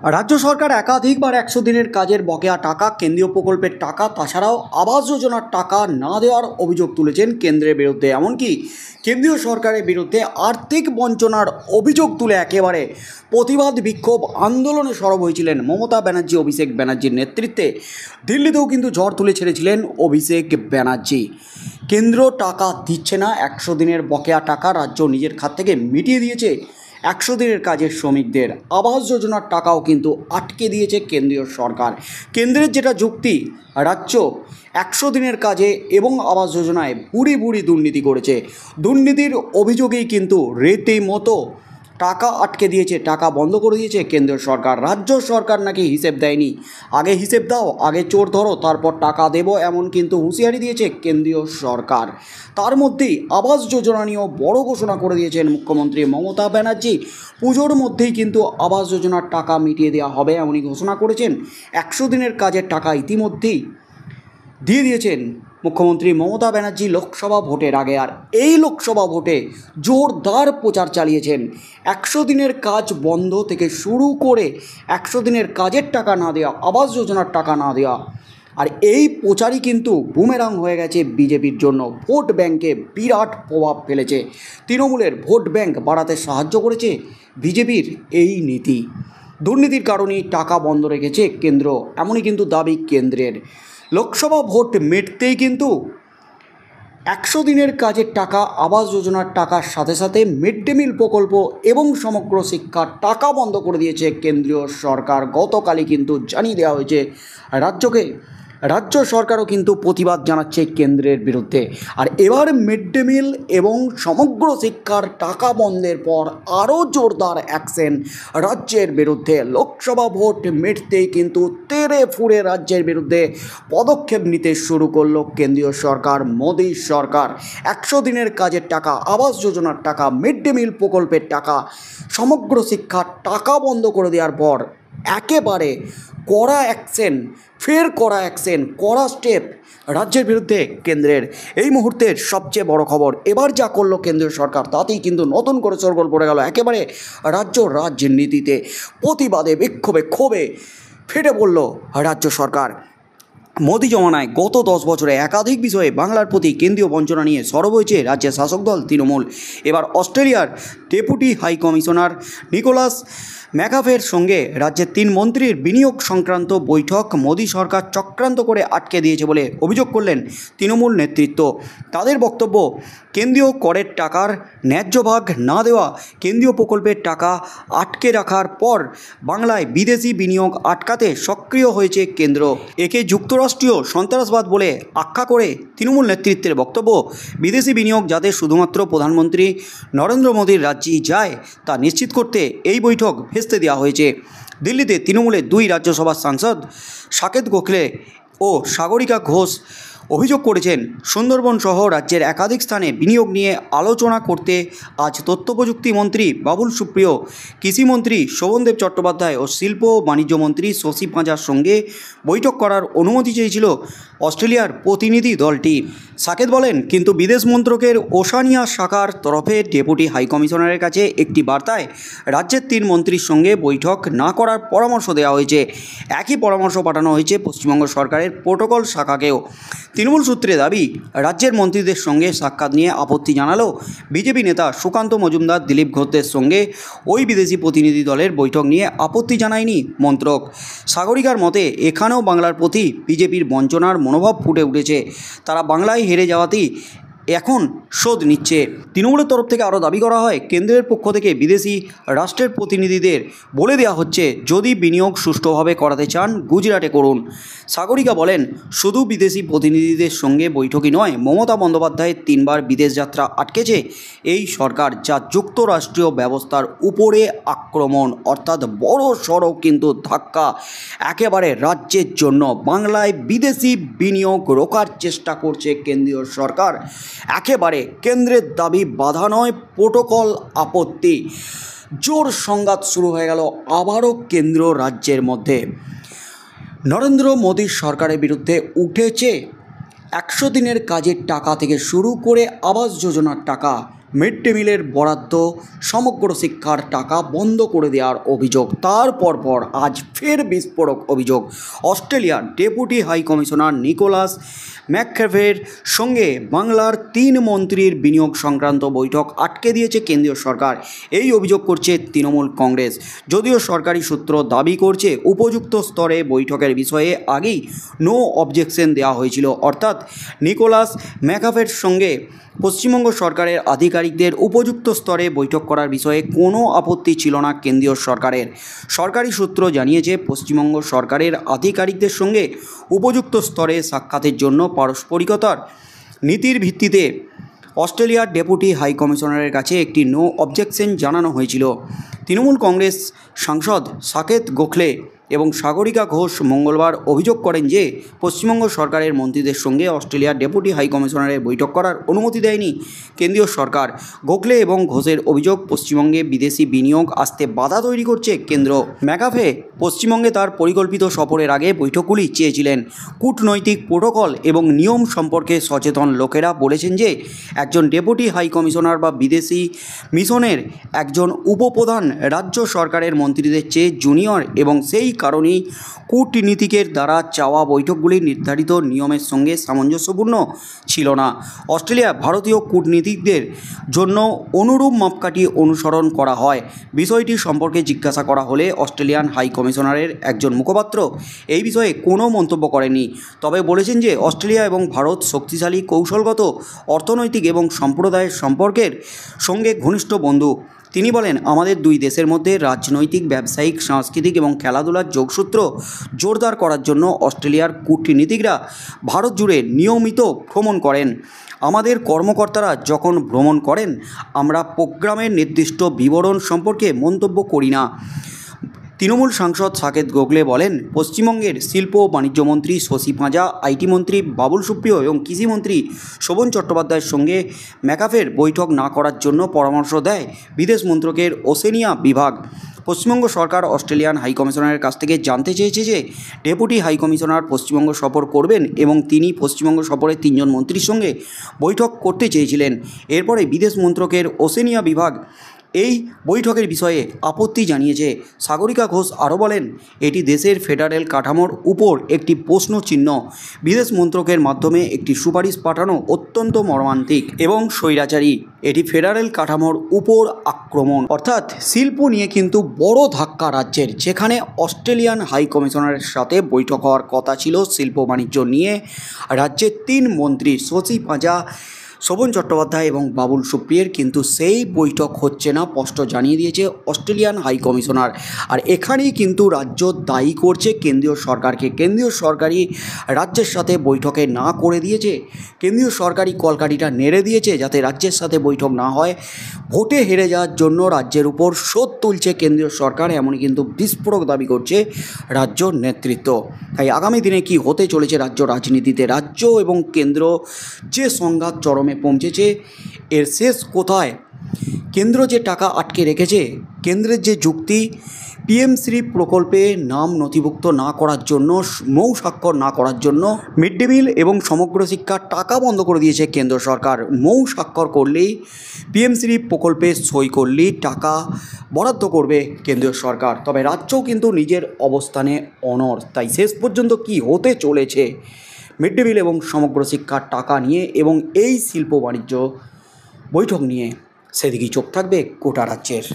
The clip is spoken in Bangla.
রাজ্য সরকার একাধিকবার 100 দিনের কাজের বকেয়া টাকা, কেন্দ্রীয় প্রকল্পের টাকা, তাছাড়াও আবাস যোজনার টাকা না দেওয়ার অভিযোগ তুলেছেন কেন্দ্রের বিরুদ্ধে। এমনকি কেন্দ্রীয় সরকারের বিরুদ্ধে আর্থিক বঞ্চনার অভিযোগ তুলে একেবারে প্রতিবাদ বিক্ষোভ আন্দোলনে সরব হয়েছিলেন মমতা ব্যানার্জি, অভিষেক ব্যানার্জির নেতৃত্বে। দিল্লিতেও কিন্তু ঝড় তুলে ছেড়েছিলেন অভিষেক ব্যানার্জি। কেন্দ্র টাকা দিচ্ছে না, 100 দিনের বকেয়া টাকা রাজ্য নিজের খাত থেকে মিটিয়ে দিয়েছে। 100 দিনের কাজের শ্রমিকদের আবাস যোজনার টাকাও কিন্তু আটকে দিয়েছে কেন্দ্রীয় সরকার। কেন্দ্রের যেটা যুক্তি, রাজ্য 100 দিনের কাজে এবং আবাস যোজনায় ভুরি ভুরি দুর্নীতি করেছে। দুর্নীতির অভিযোগেই কিন্তু রীতিমতো টাকা আটকে দিয়েছে, টাকা বন্ধ করে দিয়েছে কেন্দ্রীয় সরকার। রাজ্য সরকার নাকি হিসেব দেয়নি, আগে হিসেব দাও, আগে চোর ধরো, তারপর টাকা দেবো, এমন কিন্তু হুঁশিয়ারি দিয়েছে কেন্দ্রীয় সরকার। তার মধ্যেই আবাস যোজনা নিয়েও বড় ঘোষণা করে দিয়েছেন মুখ্যমন্ত্রী মমতা ব্যানার্জি। পুজোর মধ্যেই কিন্তু আবাস যোজনার টাকা মিটিয়ে দেওয়া হবে এমনই ঘোষণা করেছেন। 100 দিনের কাজের টাকা ইতিমধ্যেই দিয়ে দিয়েছেন মুখ্যমন্ত্রী মমতা ব্যানার্জি লোকসভা ভোটের আগে। আর এই লোকসভা ভোটে জোরদার প্রচার চালিয়েছেন। 100 দিনের কাজ বন্ধ থেকে শুরু করে 100 দিনের কাজের টাকা না দেওয়া, আবাস যোজনার টাকা না দেওয়া, আর এই প্রচারই কিন্তু বুমেরাং হয়ে গেছে বিজেপির জন্য। ভোট ব্যাংকে বিরাট প্রভাব ফেলেছে। তৃণমূলের ভোট ব্যাংক বাড়াতে সাহায্য করেছে বিজেপির এই নীতি। দুর্নীতির কারণেই টাকা বন্ধ রেখেছে কেন্দ্র, এমনই কিন্তু দাবি কেন্দ্রের। লোকসভা ভোট মিটতেই কিন্তু 100 দিনের কাজের টাকা, আবাস যোজনার টাকার সাথে সাথে মিড ডে মিল প্রকল্প এবং সমগ্র শিক্ষার টাকা বন্ধ করে দিয়েছে কেন্দ্রীয় সরকার। গতকালই কিন্তু জানিয়ে দেওয়া হয়েছে রাজ্যকে। রাজ্য সরকারও কিন্তু প্রতিবাদ জানাচ্ছে কেন্দ্রের বিরুদ্ধে। আর এবার মিড ডে মিল এবং সমগ্র শিক্ষার টাকা বন্ধের পর আরও জোরদার অ্যাকশন রাজ্যের বিরুদ্ধে। লোকসভা ভোট মিটতেই কিন্তু তেড়ে ফুঁড়ে রাজ্যের বিরুদ্ধে পদক্ষেপ নিতে শুরু করলো কেন্দ্রীয় সরকার, মোদী সরকার। 100 দিনের কাজের টাকা, আবাস যোজনার টাকা, মিড ডে মিল প্রকল্পের টাকা, সমগ্র শিক্ষার টাকা বন্ধ করে দেওয়ার পর একেবারে কড়া অ্যাকশন, ফের কড়া অ্যাকশন, কড়া স্টেপ রাজ্যের বিরুদ্ধে কেন্দ্রের। এই মুহূর্তের সবচেয়ে বড় খবর, এবার যা করলো কেন্দ্রীয় সরকার তাতেই কিন্তু নতুন করে শোরগোল পড়ে গেল একেবারে রাজ্য রাজনীতিতে। প্রতিবাদে বিক্ষোভে ক্ষোভে ফেটে পড়ল রাজ্য সরকার। মোদি জমানায় গত 10 বছরে একাধিক বিষয়ে বাংলার প্রতি কেন্দ্রীয় বঞ্চনা নিয়ে সরব হয়েছে রাজ্যের শাসক দল তৃণমূল। এবার অস্ট্রেলিয়ার ডেপুটি হাই কমিশনার নিকোলাস ম্যাকাফের সঙ্গে রাজ্যের 3 মন্ত্রীর বিনিয়োগ সংক্রান্ত বৈঠক মোদি সরকার চক্রান্ত করে আটকে দিয়েছে বলে অভিযোগ করলেন তৃণমূল নেতৃত্ব। তাদের বক্তব্য, কেন্দ্রীয় করের টাকার ন্যায্য ভাগ না দেওয়া, কেন্দ্রীয় প্রকল্পের টাকা আটকে রাখার পর বাংলায় বিদেশি বিনিয়োগ আটকাতে সক্রিয় হয়েছে কেন্দ্র। একে যুক্তরাষ্ট্রীয় সন্ত্রাসবাদ বলে আখ্যা করে তৃণমূল নেতৃত্বের বক্তব্য, বিদেশি বিনিয়োগ যাতে শুধুমাত্র প্রধানমন্ত্রী নরেন্দ্র মোদীর রাজ্যেই যায় তা নিশ্চিত করতে এই বৈঠক ভেস্তে দেওয়া হয়েছে। দিল্লিতে তৃণমূলের 2 রাজ্যসভার সাংসদ সাকেত গোখলে ও সাগরিকা ঘোষ অভিযোগ করেছেন, সুন্দরবন সহ রাজ্যের একাধিক স্থানে বিনিয়োগ নিয়ে আলোচনা করতে আজ তথ্য প্রযুক্তি মন্ত্রী বাবুল সুপ্রিয়, কৃষিমন্ত্রী শোভনদেব চট্টোপাধ্যায় ও শিল্প ও বাণিজ্য মন্ত্রী শশী পাঁজার সঙ্গে বৈঠক করার অনুমতি চেয়েছিল অস্ট্রেলিয়ার প্রতিনিধি দলটি। সাকেত বলেন, কিন্তু বিদেশ মন্ত্রকের ওশানিয়া শাখার তরফে ডেপুটি হাই কমিশনারের কাছে একটি বার্তায় রাজ্যের 3 মন্ত্রীর সঙ্গে বৈঠক না করার পরামর্শ দেওয়া হয়েছে। একই পরামর্শ পাঠানো হয়েছে পশ্চিমবঙ্গ সরকারের প্রোটোকল শাখাকেও। তৃণমূল সূত্রে দাবি, রাজ্যের মন্ত্রীদের সঙ্গে সাক্ষাৎ নিয়ে আপত্তি জানালেও বিজেপি নেতা সুকান্ত মজুমদার, দিলীপ ঘোষদের সঙ্গে ওই বিদেশি প্রতিনিধি দলের বৈঠক নিয়ে আপত্তি জানায়নি মন্ত্রক। সাগরিকার মতে, এখানেও বাংলার প্রতি বিজেপির বঞ্চনার মনোভাব ফুটে উঠেছে। তারা বাংলায় হেরে যাওয়াতেই এখন শোধ নিচ্ছে। তৃণমূলের তরফ থেকে আরও দাবি করা হয়, কেন্দ্রের পক্ষ থেকে বিদেশি রাষ্ট্রের প্রতিনিধিদের বলে দেওয়া হচ্ছে, যদি বিনিয়োগ সুষ্ঠুভাবে করাতে চান গুজরাটে করুন। সাগরিকা বলেন, শুধু বিদেশি প্রতিনিধিদের সঙ্গে বৈঠকই নয়, মমতা বন্দ্যোপাধ্যায়ের 3 বার বিদেশ যাত্রা আটকেছে এই সরকার, যা যুক্তরাষ্ট্রীয় ব্যবস্থার উপরে আক্রমণ, অর্থাৎ বড় সড়ো কিন্তু ধাক্কা একেবারে রাজ্যের জন্য। বাংলায় বিদেশি বিনিয়োগ রোকার চেষ্টা করছে কেন্দ্রীয় সরকার। একেবারে কেন্দ্রের দাবি বাধা নয়, প্রোটোকল আপত্তি। জোর সংঘাত শুরু হয়ে গেল আবারও কেন্দ্র রাজ্যের মধ্যে। নরেন্দ্র মোদীর সরকারের বিরুদ্ধে উঠেছে 100 দিনের কাজের টাকা থেকে শুরু করে আবাস যোজনার টাকা, মিড ডে মিলের বরাদ্দ, সমগ্র শিক্ষার টাকা বন্ধ করে দেওয়ার অভিযোগ। তারপর আজ ফের বিস্ফোরক অভিযোগ। অস্ট্রেলিয়ার ডেপুটি হাই কমিশনার নিকোলাস ম্যাকক্যাফের সঙ্গে বাংলার 3 মন্ত্রীর বিনিয়োগ সংক্রান্ত বৈঠক আটকে দিয়েছে কেন্দ্রীয় সরকার। এই অভিযোগ করছে তৃণমূল কংগ্রেস। যদিও সরকারি সূত্র দাবি করছে উপযুক্ত স্তরে বৈঠকের বিষয়ে আগেই নো অবজেকশন দেওয়া হয়েছিল, অর্থাৎ নিকোলাস ম্যাকক্যাফের সঙ্গে পশ্চিমবঙ্গ সরকারের আধিকারিকদের উপযুক্ত স্তরে বৈঠক করার বিষয়ে কোনো আপত্তি ছিল না কেন্দ্রীয় সরকারের। সরকারি সূত্র জানিয়েছে পশ্চিমবঙ্গ সরকারের আধিকারিকদের সঙ্গে উপযুক্ত স্তরে সাক্ষাতের জন্য পারস্পরিকতার নীতির ভিত্তিতে অস্ট্রেলিয়ার ডেপুটি হাই কমিশনারের কাছে একটি নো অবজেকশন জানানো হয়েছিল। তৃণমূল কংগ্রেস সাংসদ সাকেত গোখলে এবং সাগরিকা ঘোষ মঙ্গলবার অভিযোগ করেন যে পশ্চিমবঙ্গ সরকারের মন্ত্রীদের সঙ্গে অস্ট্রেলিয়ার ডেপুটি হাই কমিশনারের বৈঠক করার অনুমতি দেয়নি কেন্দ্রীয় সরকার। গোখলে এবং ঘোষের অভিযোগ, পশ্চিমবঙ্গে বিদেশি বিনিয়োগ আসতে বাধা তৈরি করছে কেন্দ্র। ম্যাকক্যাফে পশ্চিমবঙ্গে তার পরিকল্পিত সফরের আগে বৈঠকগুলি চেয়েছিলেন। কূটনৈতিক প্রোটোকল এবং নিয়ম সম্পর্কে সচেতন লোকেরা বলেছেন যে একজন ডেপুটি হাই কমিশনার বা বিদেশি মিশনের একজন উপপ্রধান রাজ্য সরকারের মন্ত্রীদের চেয়ে জুনিয়র, এবং সেই কারণেই কূটনীতিকের দ্বারা চাওয়া বৈঠকগুলি নির্ধারিত নিয়মের সঙ্গে সামঞ্জস্যপূর্ণ ছিল না। অস্ট্রেলিয়া ভারতীয় কূটনীতিকদের জন্য অনুরূপ মাপকাঠি অনুসরণ করা হয়। বিষয়টি সম্পর্কে জিজ্ঞাসা করা হলে অস্ট্রেলিয়ান হাই কমিশনারের একজন মুখপাত্র এই বিষয়ে কোনো মন্তব্য করেননি, তবে বলেছেন যে অস্ট্রেলিয়া এবং ভারত শক্তিশালী কৌশলগত, অর্থনৈতিক এবং সম্প্রদায়ের সম্পর্কের সঙ্গে ঘনিষ্ঠ বন্ধু। তিনি বলেন, আমাদের দুই দেশের মধ্যে রাজনৈতিক, ব্যবসায়িক, সাংস্কৃতিক এবং খেলাধুলার যোগসূত্র জোরদার করার জন্য অস্ট্রেলিয়ার কূটনীতিকরা ভারত জুড়ে নিয়মিত ভ্রমণ করেন। আমাদের কর্মকর্তারা যখন ভ্রমণ করেন, আমরা প্রোগ্রামের নির্দিষ্ট বিবরণ সম্পর্কে মন্তব্য করি না। তৃণমূল সাংসদ সাকেত গোখলে বলেন, পশ্চিমবঙ্গের শিল্প ও বাণিজ্য মন্ত্রী শশী পাঁজা, আইটি মন্ত্রী বাবুল সুপ্রিয় এবং কৃষিমন্ত্রী শোভন চট্টোপাধ্যায়ের সঙ্গে ম্যাকক্যাফের বৈঠক না করার জন্য পরামর্শ দেয় বিদেশ মন্ত্রকের ওশেনিয়া বিভাগ। পশ্চিমবঙ্গ সরকার অস্ট্রেলিয়ান হাই কমিশনারের কাছ থেকে জানতে চেয়েছে যে ডেপুটি হাই কমিশনার পশ্চিমবঙ্গ সফর করবেন এবং তিনি পশ্চিমবঙ্গ সফরে 3 জন মন্ত্রীর সঙ্গে বৈঠক করতে চেয়েছিলেন। এরপরে বিদেশ মন্ত্রকের ওশেনিয়া বিভাগ এই বৈঠকের বিষয়ে আপত্তি জানিয়েছে। সাগরিকা ঘোষ আরও বলেন, এটি দেশের ফেডারেল কাঠামোর উপর একটি প্রশ্ন চিহ্ন। বিদেশ মন্ত্রকের মাধ্যমে একটি সুপারিশ পাঠানো অত্যন্ত মর্মান্তিক এবং স্বৈরাচারী। এটি ফেডারেল কাঠামোর উপর আক্রমণ। অর্থাৎ শিল্প নিয়ে কিন্তু বড় ধাক্কা রাজ্যের, যেখানে অস্ট্রেলিয়ান হাই কমিশনারের সাথে বৈঠক হওয়ার কথা ছিল শিল্প বাণিজ্য নিয়ে। রাজ্যের 3 মন্ত্রী শশী পাঁজা, শোভন চট্টোপাধ্যায় এবং বাবুল সুপ্রিয়ের কিন্তু সেই বৈঠক হচ্ছে না, স্পষ্ট জানিয়ে দিয়েছে অস্ট্রেলিয়ান হাই কমিশনার। আর এখানেই কিন্তু রাজ্য দায়ী করছে কেন্দ্রীয় সরকারকে। কেন্দ্রীয় সরকারই রাজ্যের সাথে বৈঠকে না করে দিয়েছে। কেন্দ্রীয় সরকারই কলকাঠিটা নেড়ে দিয়েছে যাতে রাজ্যের সাথে বৈঠক না হয়। ভোটে হেরে যাওয়ার জন্য রাজ্যের উপর শোধ তুলছে কেন্দ্রীয় সরকার, এমনই কিন্তু বিস্ফোরক দাবি করছে রাজ্য নেতৃত্ব। তাই আগামী দিনে কি হতে চলেছে রাজ্য রাজনীতিতে, রাজ্য এবং কেন্দ্র যে সংঘাত চরমে পৌঁছেছে, এর শেষ কোথায়? কেন্দ্র যে টাকা আটকে রেখেছে, কেন্দ্রের যে যুক্তি পিএমশ্রী প্রকল্পে নাম নথিভুক্ত না করার জন্য, মৌ স্বাক্ষর না করার জন্য মিড ডে মিল এবং সমগ্র শিক্ষার টাকা বন্ধ করে দিয়েছে কেন্দ্র সরকার। মৌ স্বাক্ষর করলেই, পিএমশ্রী প্রকল্পে সই করলেই টাকা বরাদ্দ করবে কেন্দ্রীয় সরকার। তবে রাজ্যও কিন্তু নিজের অবস্থানে অনড়। তাই শেষ পর্যন্ত কি হতে চলেছে মিড ডে মিল এবং সমগ্র শিক্ষার টাকা নিয়ে এবং এই শিল্প বাণিজ্য বৈঠক নিয়ে, সেদিকেই চোখ থাকবে গোটা রাজ্যের।